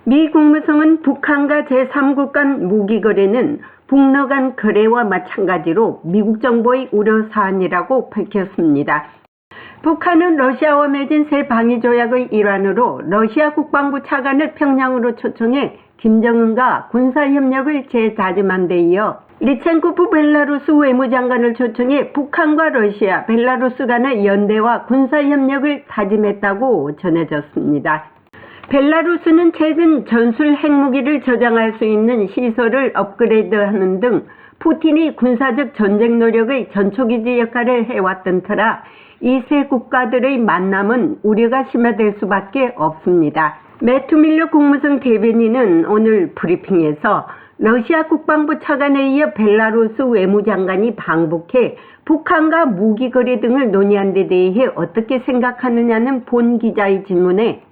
미 국무성은 북한과 제3국 간 무기 거래는 북러 간 거래와 마찬가지로 미국 정부의 우려 사안이라고 밝혔습니다. 북한은 러시아와 맺은 새 방위조약의 일환으로 러시아 국방부 차관을 평양으로 초청해 김정은과 군사협력을 재다짐한 데 이어 리첸코프 벨라루스 외무장관을 초청해 북한과 러시아, 벨라루스 간의 연대와 군사협력을 다짐했다고 전해졌습니다. 벨라루스는 최근 전술 핵무기를 저장할 수 있는 시설을 업그레이드하는 등 푸틴이 군사적 전쟁 노력의 전초기지 역할을 해왔던 터라 이 세 국가들의 만남은 우려가 심화될 수밖에 없습니다. 매튜 밀러 국무성 대변인은 오늘 브리핑에서 러시아 국방부 차관에 이어 벨라루스 외무장관이 방북해 북한과 무기 거래 등을 논의한 데 대해 어떻게 생각하느냐는 본 기자의 질문에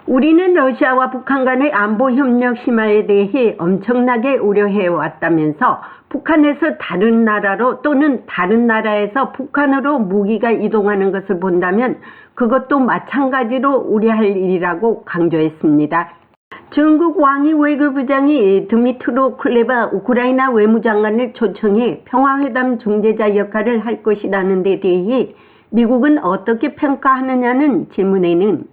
우리는 러시아와 북한 간의 안보 협력 심화에 대해 엄청나게 우려해 왔다면서 북한에서 다른 나라로 또는 다른 나라에서 북한으로 무기가 이동하는 것을 본다면 그것도 마찬가지로 우려할 일이라고 강조했습니다. 중국 왕이 외교부장이 드미트로 쿨레바 우크라이나 외무장관을 초청해 평화회담 중재자 역할을 할 것이라는 데 대해 미국은 어떻게 평가하느냐는 질문에는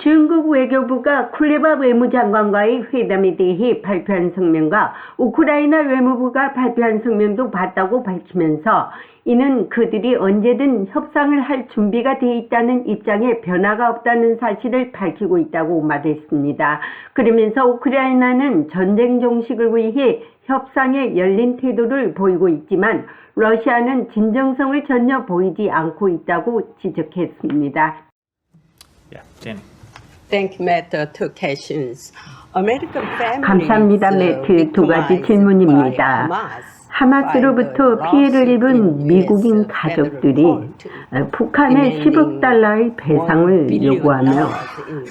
중국 외교부가 쿨레바 외무장관과의 회담에 대해 발표한 성명과 우크라이나 외무부가 발표한 성명도 봤다고 밝히면서 이는 그들이 언제든 협상을 할 준비가 돼 있다는 입장에 변화가 없다는 사실을 밝히고 있다고 말했습니다. 그러면서 우크라이나는 전쟁 종식을 위해 협상에 열린 태도를 보이고 있지만 러시아는 진정성을 전혀 보이지 않고 있다고 지적했습니다. 감사합니다. 매트. 두 가지 질문입니다. 하마스로부터 피해를 입은 미국인 가족들이 북한의 10억 달러의 배상을 요구하며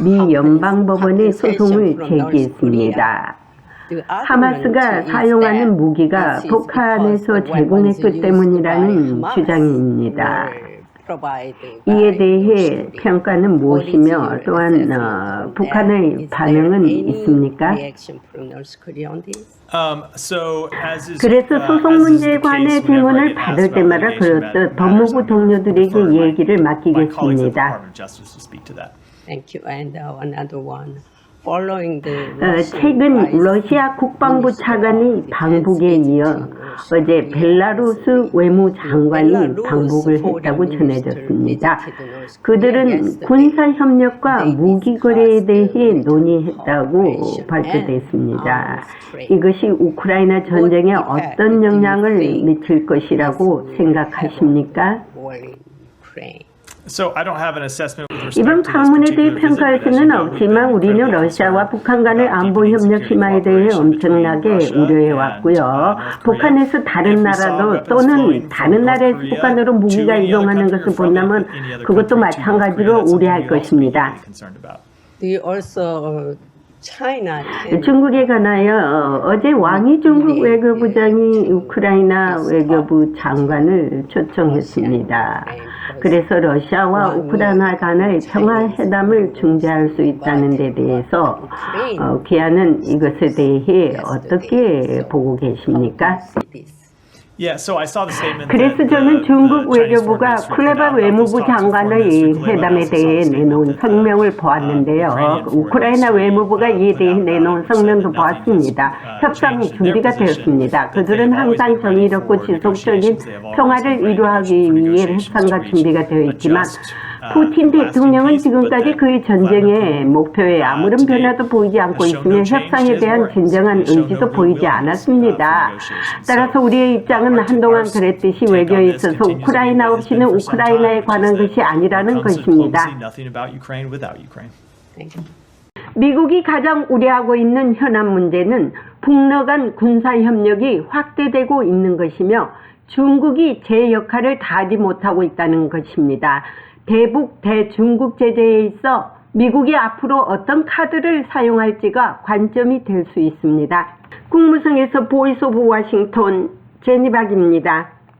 미 연방법원에 소송을 제기했습니다. 하마스가 사용하는 무기가 북한에서 제공했기 때문이라는 주장입니다. 이에 대해 평가는 무엇이며 또한 북한의 반응은 있습니까? 그래서 소송 문제에 관해 질문을 받을 때마다 그렇듯 법무부 동료들에게 얘기를 맡기겠습니다. 최근 러시아 국방부 차관이 방북에 이어 어제 벨라루스 외무장관이 방북을 했다고 전해졌습니다. 그들은 군사협력과 무기거래에 대해 논의했다고 발표됐습니다. 이것이 우크라이나 전쟁에 어떤 영향을 미칠 것이라고 생각하십니까? 이번 방문에 대해 평가할 수는 없지만 우리는 러시아와 북한 간의 안보 협력 심화에 대해 엄청나게 우려해왔고요. 북한에서 다른 나라도 또는 다른 나라에서 북한으로 무기가 이동하는 것을 본다면 그것도 마찬가지로 우려할 것입니다. 중국에 관하여 어제 왕이 중국 외교부장이 우크라이나 외교부 장관을 초청했습니다. 그래서 러시아와 우크라이나 간의 평화회담을 중재할 수 있다는 데 대해서 귀하는 이것에 대해 어떻게 보고 계십니까? 그래서 저는 중국 외교부가 쿨레바 외무부 장관의 회담에 대해 내놓은 성명을 보았는데요. 우크라이나 외무부가 이에 대해 내놓은 성명도 보았습니다. 협상이 준비가 되었습니다. 그들은 항상 정의롭고 지속적인 평화를 이루기 위해 협상과 준비가 되어 있지만 푸틴 대통령은 지금까지 그의 전쟁의 목표에 아무런 변화도 보이지 않고 있으며 협상에 대한 진정한 의지도 보이지 않았습니다. 따라서 우리의 입장은 한동안 그랬듯이 외교에 있어서 우크라이나 없이는 우크라이나에 관한 것이 아니라는 것입니다. 미국이 가장 우려하고 있는 현안 문제는 북러 간 군사협력이 확대되고 있는 것이며 중국이 제 역할을 다하지 못하고 있다는 것입니다. 대북, 대중국 제재에 있어 미국이 앞으로 어떤 카드를 사용할지가 관점이 될 수 있습니다. 국무성에서 보이스 오브 워싱턴 제니박입니다.